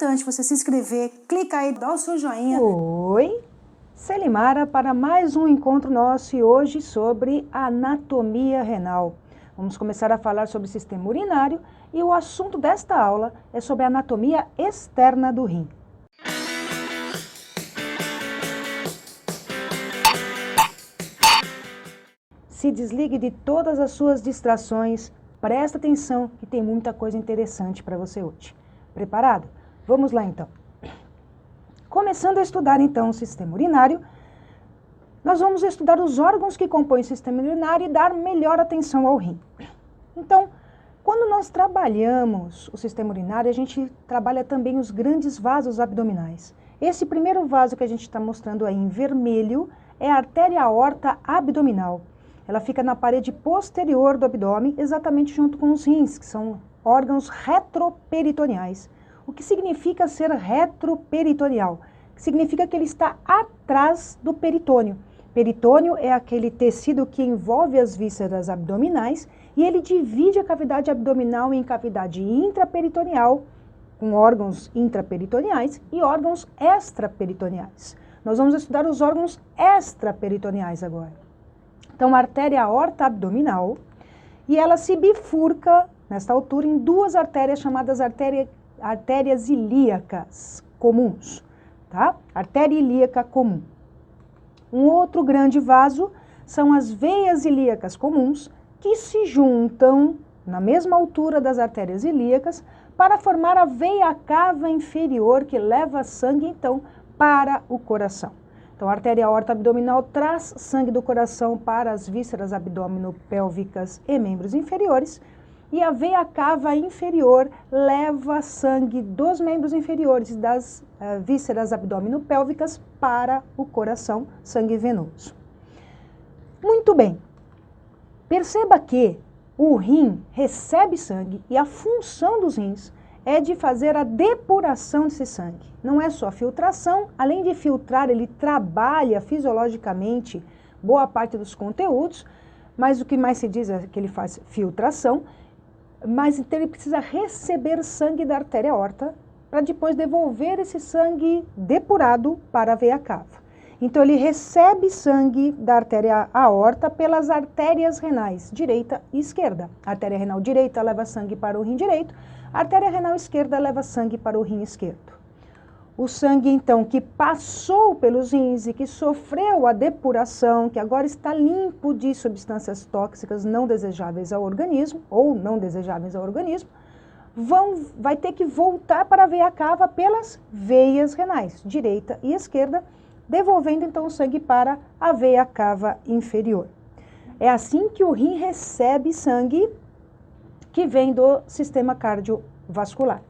importante você se inscrever, clica aí, dá o seu joinha. Oi, Selimara para mais um encontro nosso e hoje sobre anatomia renal. Vamos começar a falar sobre o sistema urinário e o assunto desta aula é sobre a anatomia externa do rim. Se desligue de todas as suas distrações, presta atenção que tem muita coisa interessante para você hoje. Preparado? Vamos lá então. Começando a estudar então o sistema urinário, nós vamos estudar os órgãos que compõem o sistema urinário e dar melhor atenção ao rim. Então, quando nós trabalhamos o sistema urinário, a gente trabalha também os grandes vasos abdominais. Esse primeiro vaso que a gente está mostrando aí em vermelho é a artéria aorta abdominal. Ela fica na parede posterior do abdômen, exatamente junto com os rins, que são órgãos retroperitoneais. O que significa ser retroperitoneal? Significa que ele está atrás do peritônio. Peritônio é aquele tecido que envolve as vísceras abdominais e ele divide a cavidade abdominal em cavidade intraperitoneal, com órgãos intraperitoneais e órgãos extraperitoneais. Nós vamos estudar os órgãos extraperitoneais agora. Então, a artéria aorta abdominal, e ela se bifurca, nesta altura, em duas artérias chamadas artérias ilíacas comuns, tá? Artéria ilíaca comum. Um outro grande vaso são as veias ilíacas comuns, que se juntam na mesma altura das artérias ilíacas para formar a veia cava inferior, que leva sangue, então, para o coração. Então, a artéria aorta abdominal traz sangue do coração para as vísceras abdominopélvicas e membros inferiores, e a veia cava inferior leva sangue dos membros inferiores das vísceras abdominopélvicas para o coração, sangue venoso. Muito bem. Perceba que o rim recebe sangue e a função dos rins é de fazer a depuração desse sangue. Não é só filtração, além de filtrar, ele trabalha fisiologicamente boa parte dos conteúdos, mas o que mais se diz é que ele faz filtração, mas então ele precisa receber sangue da artéria aorta para depois devolver esse sangue depurado para a veia cava. Então ele recebe sangue da artéria aorta pelas artérias renais, direita e esquerda. A artéria renal direita leva sangue para o rim direito, a artéria renal esquerda leva sangue para o rim esquerdo. O sangue, então, que passou pelos rins e que sofreu a depuração, que agora está limpo de substâncias tóxicas não desejáveis ao organismo, ou não desejáveis ao organismo, vai ter que voltar para a veia cava pelas veias renais, direita e esquerda, devolvendo, então, o sangue para a veia cava inferior. É assim que o rim recebe sangue que vem do sistema cardiovascular.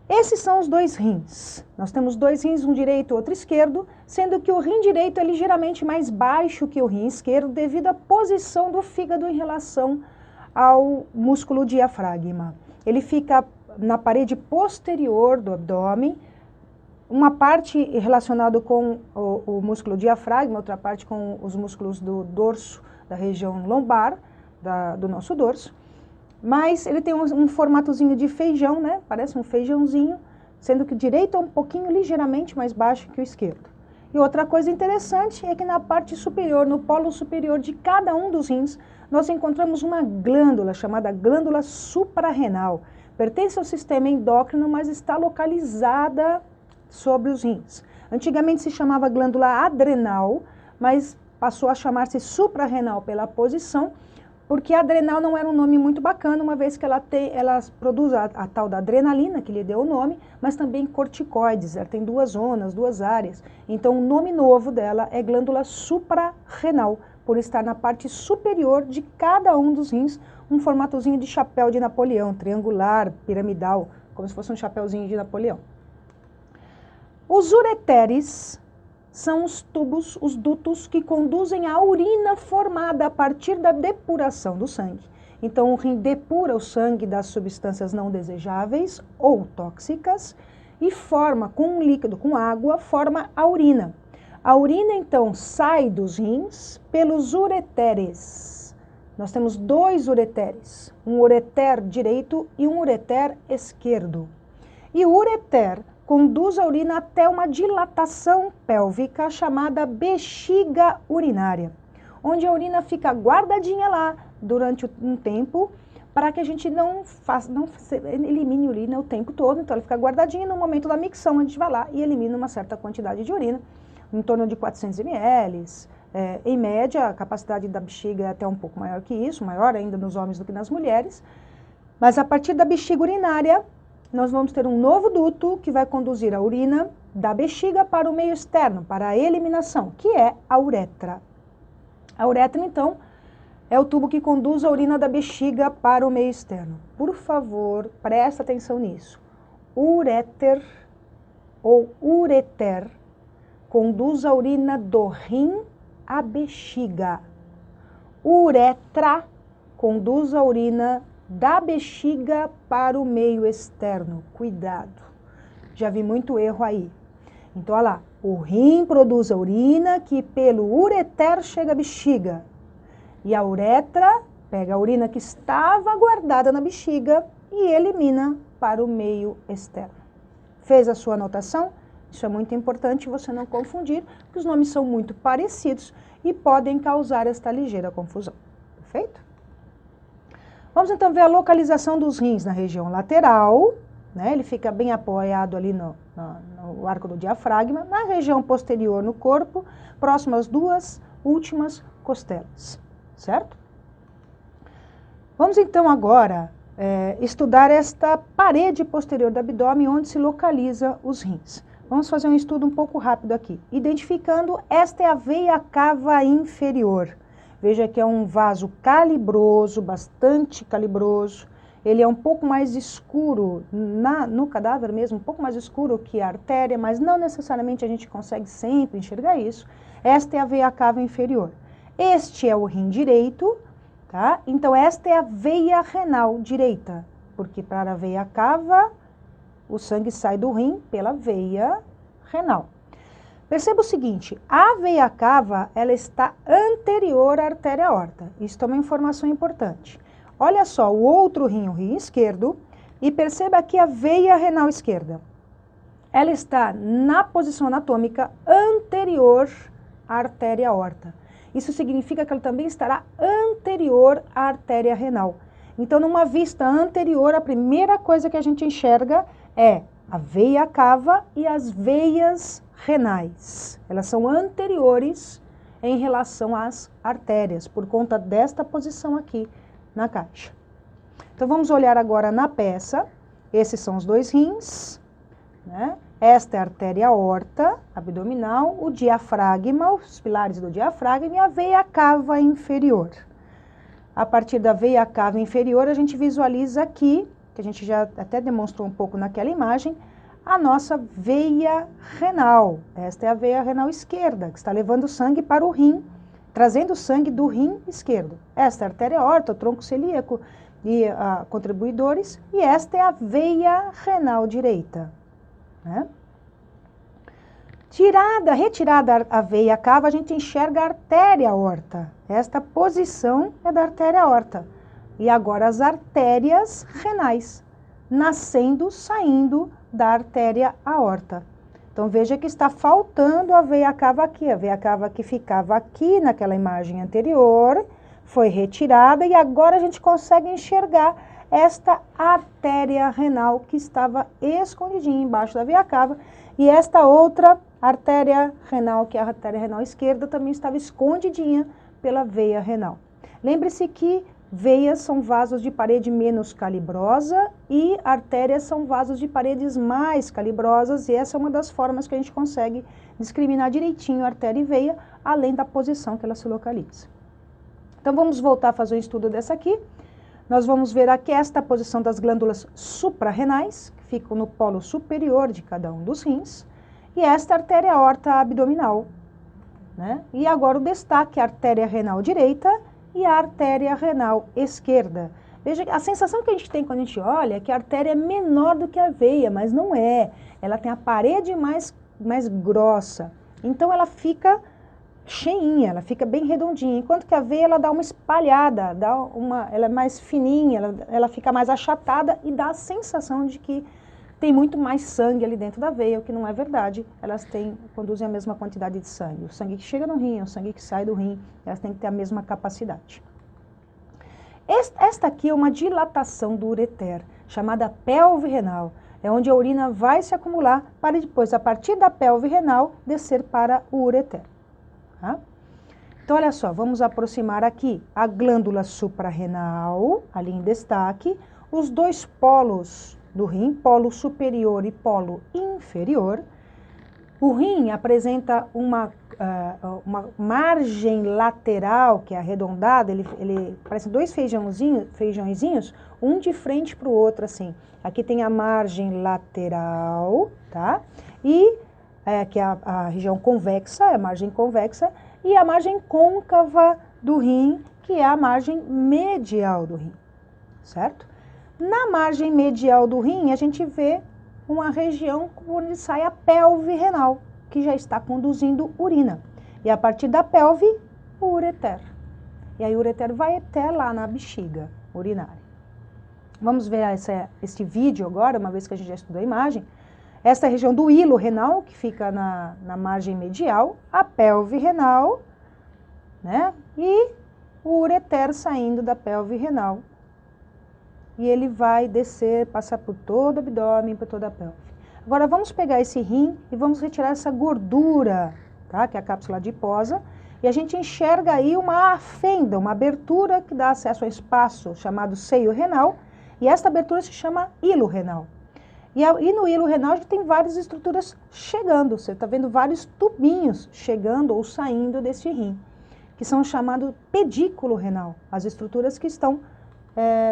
Esses são os dois rins. Nós temos dois rins, um direito e outro esquerdo, sendo que o rim direito é ligeiramente mais baixo que o rim esquerdo devido à posição do fígado em relação ao músculo diafragma. Ele fica na parede posterior do abdômen, uma parte relacionada com o músculo diafragma, outra parte com os músculos do dorso, da região lombar, do nosso dorso. Mas ele tem um formatozinho de feijão, né? Parece um feijãozinho, sendo que o direito é um pouquinho ligeiramente mais baixo que o esquerdo. E outra coisa interessante é que na parte superior, no polo superior de cada um dos rins, nós encontramos uma glândula chamada glândula suprarrenal. Pertence ao sistema endócrino, mas está localizada sobre os rins. Antigamente se chamava glândula adrenal, mas passou a chamar-se suprarrenal pela posição, porque a adrenal não era um nome muito bacana, uma vez que ela produz a tal da adrenalina, que lhe deu o nome, mas também corticoides, ela tem duas zonas, duas áreas. Então, o nome novo dela é glândula suprarrenal, por estar na parte superior de cada um dos rins, um formatozinho de chapéu de Napoleão, triangular, piramidal, como se fosse um chapéuzinho de Napoleão. Os ureteres são os tubos, os dutos que conduzem a urina formada a partir da depuração do sangue. Então, o rim depura o sangue das substâncias não desejáveis ou tóxicas e forma, com um líquido, com água, forma a urina. A urina, então, sai dos rins pelos ureteres. Nós temos dois ureteres, um ureter direito e um ureter esquerdo. E o ureter conduz a urina até uma dilatação pélvica chamada bexiga urinária, onde a urina fica guardadinha lá durante um tempo, para que a gente não elimine urina o tempo todo. Então ela fica guardadinha. No momento da micção a gente vai lá e elimina uma certa quantidade de urina, em torno de 400 ml. Em média, a capacidade da bexiga é até um pouco maior que isso, maior ainda nos homens do que nas mulheres. Mas a partir da bexiga urinária, nós vamos ter um novo duto que vai conduzir a urina da bexiga para o meio externo, para a eliminação, que é a uretra. A uretra, então, é o tubo que conduz a urina da bexiga para o meio externo. Por favor, presta atenção nisso. Ureter ou ureter conduz a urina do rim à bexiga. Uretra conduz a urina da bexiga para o meio externo. Cuidado, já vi muito erro aí. Então, olha lá, o rim produz a urina que pelo ureter chega à bexiga. E a uretra pega a urina que estava guardada na bexiga e elimina para o meio externo. Fez a sua anotação? Isso é muito importante você não confundir, porque os nomes são muito parecidos e podem causar esta ligeira confusão. Perfeito? Vamos então ver a localização dos rins na região lateral, né? Ele fica bem apoiado ali no arco do diafragma, na região posterior no corpo, próximo às duas últimas costelas, certo? Vamos então agora estudar esta parede posterior do abdômen onde se localiza os rins. Vamos fazer um estudo um pouco rápido aqui. Identificando, esta é a veia cava inferior. Veja que é um vaso calibroso, bastante calibroso. Ele é um pouco mais escuro no cadáver mesmo, um pouco mais escuro que a artéria, mas não necessariamente a gente consegue sempre enxergar isso. Esta é a veia cava inferior. Este é o rim direito, tá? Então esta é a veia renal direita, porque para a veia cava o sangue sai do rim pela veia renal. Perceba o seguinte, a veia cava, ela está anterior à artéria aorta. Isso é uma informação importante. Olha só, o outro rim, o rim esquerdo, e perceba aqui a veia renal esquerda. Ela está na posição anatômica anterior à artéria aorta. Isso significa que ela também estará anterior à artéria renal. Então, numa vista anterior, a primeira coisa que a gente enxerga é a veia cava e as veias renais. Elas são anteriores em relação às artérias, por conta desta posição aqui na caixa. Então, vamos olhar agora na peça. Esses são os dois rins, né? Esta é a artéria aorta abdominal, o diafragma, os pilares do diafragma e a veia cava inferior. A partir da veia cava inferior, a gente visualiza aqui, que a gente já até demonstrou um pouco naquela imagem, a nossa veia renal. Esta é a veia renal esquerda, que está levando sangue para o rim, trazendo sangue do rim esquerdo. Esta é a artéria aorta, o tronco celíaco e contribuidores, e esta é a veia renal direita. Né? Retirada a veia cava, a gente enxerga a artéria aorta. Esta posição é da artéria aorta. E agora as artérias renais, nascendo, saindo da artéria aorta. Então veja que está faltando a veia cava aqui. A veia cava que ficava aqui naquela imagem anterior, foi retirada e agora a gente consegue enxergar esta artéria renal que estava escondidinha embaixo da veia cava e esta outra artéria renal, que é a artéria renal esquerda, também estava escondidinha pela veia renal. Lembre-se que veias são vasos de parede menos calibrosa e artérias são vasos de paredes mais calibrosas, e essa é uma das formas que a gente consegue discriminar direitinho artéria e veia, além da posição que ela se localiza. Então vamos voltar a fazer o estudo dessa aqui. Nós vamos ver aqui esta posição das glândulas suprarrenais, que ficam no polo superior de cada um dos rins, e esta artéria aorta abdominal, né? E agora o destaque, a artéria renal direita e a artéria renal esquerda. Veja, a sensação que a gente tem quando a gente olha é que a artéria é menor do que a veia, mas não é. Ela tem a parede mais grossa, então ela fica cheinha, ela fica bem redondinha, enquanto que a veia ela dá uma espalhada, ela é mais fininha, ela fica mais achatada e dá a sensação de que tem muito mais sangue ali dentro da veia, o que não é verdade. Elas conduzem a mesma quantidade de sangue. O sangue que chega no rim, o sangue que sai do rim, elas têm que ter a mesma capacidade. Esta aqui é uma dilatação do ureter, chamada pelve renal. É onde a urina vai se acumular para depois, a partir da pelve renal, descer para o ureter. Tá? Então, olha só, vamos aproximar aqui a glândula suprarrenal, ali em destaque, os dois polos do rim, polo superior e polo inferior. O rim apresenta uma margem lateral, que é arredondada, ele parece dois feijãozinhos, um de frente para o outro, assim. Aqui tem a margem lateral, tá? E que é a região convexa, é a margem convexa, e a margem côncava do rim, que é a margem medial do rim, certo? Na margem medial do rim, a gente vê uma região onde sai a pelve renal, que já está conduzindo urina. E a partir da pelve, o ureter. E aí o ureter vai até lá na bexiga urinária. Vamos ver este vídeo agora, uma vez que a gente já estudou a imagem. Esta é a região do hilo renal, que fica na margem medial, a pelve renal, né? E o ureter saindo da pelve renal. E ele vai descer, passar por todo o abdômen, por toda a pelve. Agora vamos pegar esse rim e vamos retirar essa gordura, tá? Que é a cápsula adiposa, e a gente enxerga aí uma fenda, uma abertura que dá acesso a um espaço chamado seio renal, e esta abertura se chama hilo renal. E no hilo renal a gente tem várias estruturas chegando, você está vendo vários tubinhos chegando ou saindo desse rim, que são chamados pedículo renal, as estruturas que estão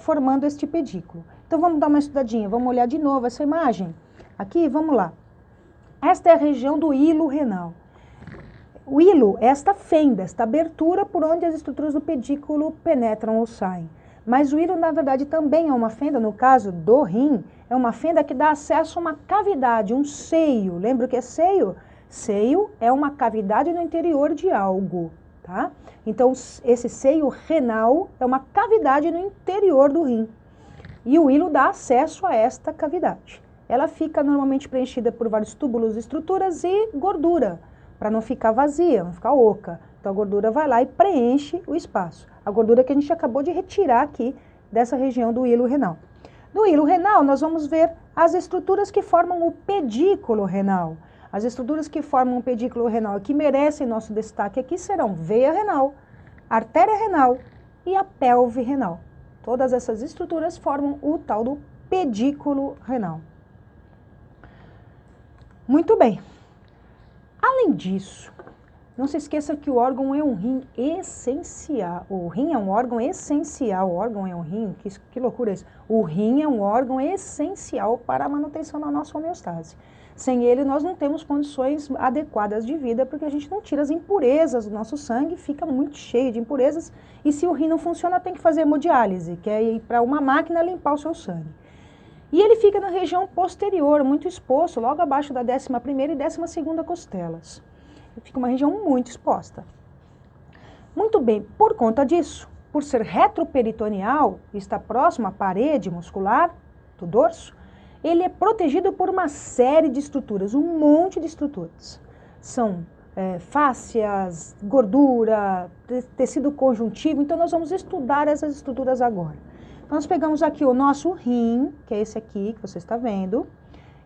formando este pedículo. Então vamos dar uma estudadinha, vamos olhar de novo essa imagem. Aqui, vamos lá. Esta é a região do hilo renal. O hilo é esta fenda, esta abertura por onde as estruturas do pedículo penetram ou saem. Mas o hilo, na verdade, também é uma fenda, no caso do rim, é uma fenda que dá acesso a uma cavidade, um seio. Lembra o que é seio? Seio é uma cavidade no interior de algo, tá? Então, esse seio renal é uma cavidade no interior do rim. E o hilo dá acesso a esta cavidade. Ela fica normalmente preenchida por vários túbulos, estruturas e gordura, para não ficar vazia, não ficar oca. Então a gordura vai lá e preenche o espaço. A gordura que a gente acabou de retirar aqui dessa região do hilo renal. No hilo renal nós vamos ver as estruturas que formam o pedículo renal. As estruturas que formam o pedículo renal que merecem nosso destaque aqui serão veia renal, artéria renal e a pelve renal. Todas essas estruturas formam o tal do pedículo renal. Muito bem. Além disso, não se esqueça que o órgão é um rim essencial. O rim é um órgão essencial. O órgão é um rim, que loucura é isso? O rim é um órgão essencial para a manutenção da nossa homeostase. Sem ele, nós não temos condições adequadas de vida, porque a gente não tira as impurezas do nosso sangue, fica muito cheio de impurezas. E se o rim não funciona, tem que fazer hemodiálise, que é ir para uma máquina limpar o seu sangue. E ele fica na região posterior, muito exposto, logo abaixo da 11ª e 12ª costelas. Fica uma região muito exposta. Muito bem, por conta disso, por ser retroperitoneal, está próximo à parede muscular do dorso, ele é protegido por uma série de estruturas, um monte de estruturas. São fáscias, gordura, tecido conjuntivo, então nós vamos estudar essas estruturas agora. Nós pegamos aqui o nosso rim, que é esse aqui que você está vendo,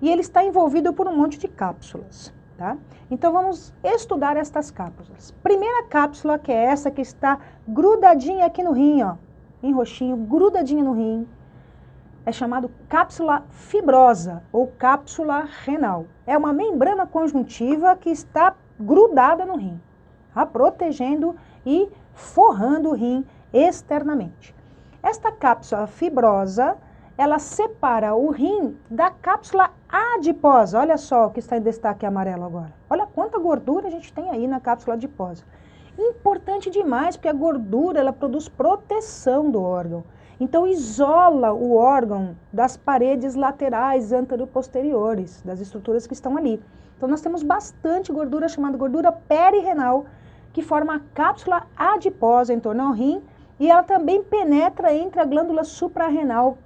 e ele está envolvido por um monte de cápsulas, tá? Então vamos estudar estas cápsulas. Primeira cápsula, que é essa que está grudadinha aqui no rim, ó, em roxinho, grudadinha no rim, é chamado cápsula fibrosa ou cápsula renal. É uma membrana conjuntiva que está grudada no rim, tá? Protegendo e forrando o rim externamente. Esta cápsula fibrosa, ela separa o rim da cápsula adiposa. Olha só o que está em destaque amarelo agora. Olha quanta gordura a gente tem aí na cápsula adiposa. Importante demais, porque a gordura, ela produz proteção do órgão. Então, isola o órgão das paredes laterais anteroposteriores, das estruturas que estão ali. Então, nós temos bastante gordura, chamada gordura perirenal, que forma a cápsula adiposa em torno ao rim, e ela também penetra entre a glândula suprarrenal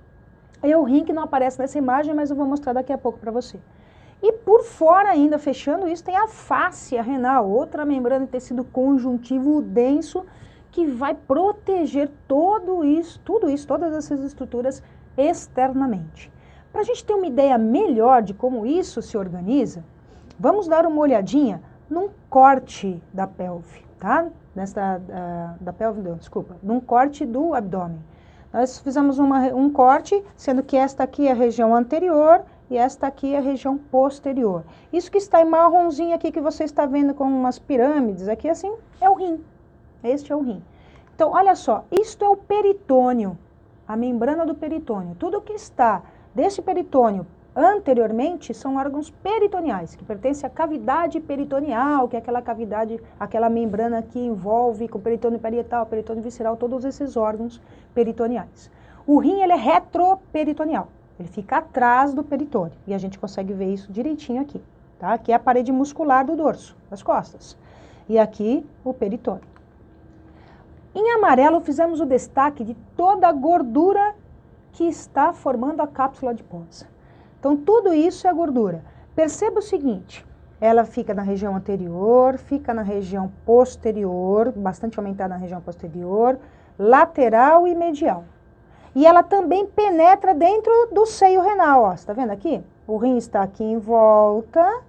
É o rim que não aparece nessa imagem, mas eu vou mostrar daqui a pouco para você. E por fora ainda, fechando isso, tem a fáscia renal, outra membrana de tecido conjuntivo denso, que vai proteger tudo isso, todas essas estruturas externamente. Para a gente ter uma ideia melhor de como isso se organiza, vamos dar uma olhadinha num corte da pelve, tá? Da pelve, não, desculpa, num corte do abdômen. Nós fizemos um corte, sendo que esta aqui é a região anterior e esta aqui é a região posterior. Isso que está em marronzinho aqui, que você está vendo com umas pirâmides aqui, assim, é o rim. Este é o rim. Então, olha só, isto é o peritônio, a membrana do peritônio. Tudo que está desse peritônio anteriormente são órgãos peritoneais, que pertencem à cavidade peritoneal, que é aquela cavidade, aquela membrana que envolve com peritônio parietal, peritônio visceral, todos esses órgãos peritoneais. O rim, ele é retroperitoneal, ele fica atrás do peritônio, e a gente consegue ver isso direitinho aqui, tá? Aqui é a parede muscular do dorso, das costas, e aqui o peritônio. Em amarelo, fizemos o destaque de toda a gordura que está formando a cápsula adiposa. Então, tudo isso é gordura. Perceba o seguinte, ela fica na região anterior, fica na região posterior, bastante aumentada na região posterior, lateral e medial. E ela também penetra dentro do seio renal, ó. Você está vendo aqui? O rim está aqui em volta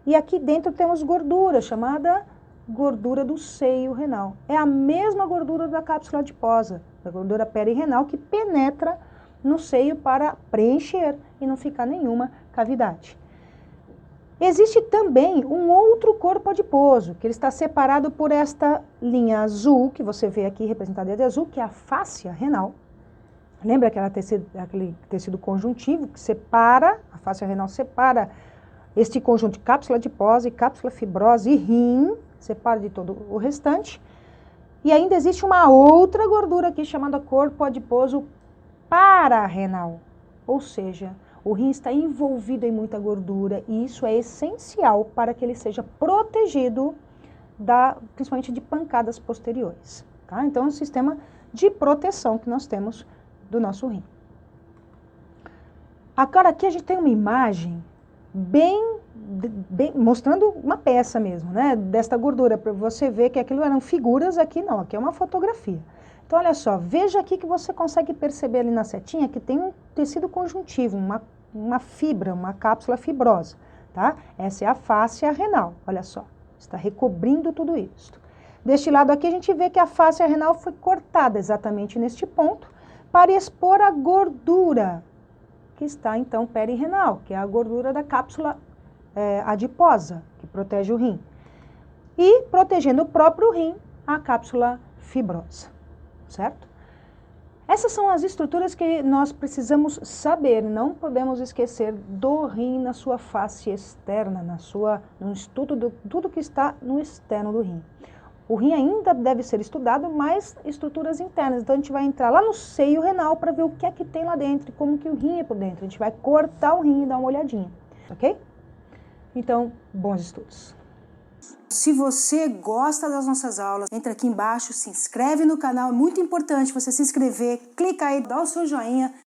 e aqui dentro temos gordura, chamada gordura do seio renal. É a mesma gordura da cápsula adiposa, da gordura perirrenal, que penetra no seio para preencher e não ficar nenhuma cavidade. Existe também um outro corpo adiposo, que ele está separado por esta linha azul, que você vê aqui representada de azul, que é a fáscia renal. Lembra aquele tecido conjuntivo que separa, a fáscia renal separa este conjunto de cápsula adiposa e cápsula fibrosa e rim, separa de todo o restante. E ainda existe uma outra gordura aqui chamada corpo adiposo pararrenal, ou seja, o rim está envolvido em muita gordura e isso é essencial para que ele seja protegido principalmente de pancadas posteriores. Tá? Então, é um sistema de proteção que nós temos do nosso rim. Agora aqui a gente tem uma imagem bem mostrando uma peça mesmo, né, desta gordura, para você ver que aquilo eram figuras, aqui não, aqui é uma fotografia. Então, olha só, veja aqui que você consegue perceber ali na setinha que tem um tecido conjuntivo, uma fibra, uma cápsula fibrosa, tá? Essa é a fáscia renal, olha só, está recobrindo tudo isso. Deste lado aqui a gente vê que a fáscia renal foi cortada exatamente neste ponto para expor a gordura, que está então perirrenal, que é a gordura da cápsula adiposa, que protege o rim. E protegendo o próprio rim, a cápsula fibrosa. Certo? Essas são as estruturas que nós precisamos saber, não podemos esquecer do rim na sua face externa, no estudo de tudo que está no externo do rim. O rim ainda deve ser estudado, mas estruturas internas, então a gente vai entrar lá no seio renal para ver o que é que tem lá dentro, como que o rim é por dentro, a gente vai cortar o rim e dar uma olhadinha, ok? Então, bons estudos. Se você gosta das nossas aulas, entra aqui embaixo, se inscreve no canal, é muito importante você se inscrever, clica aí, dá o seu joinha.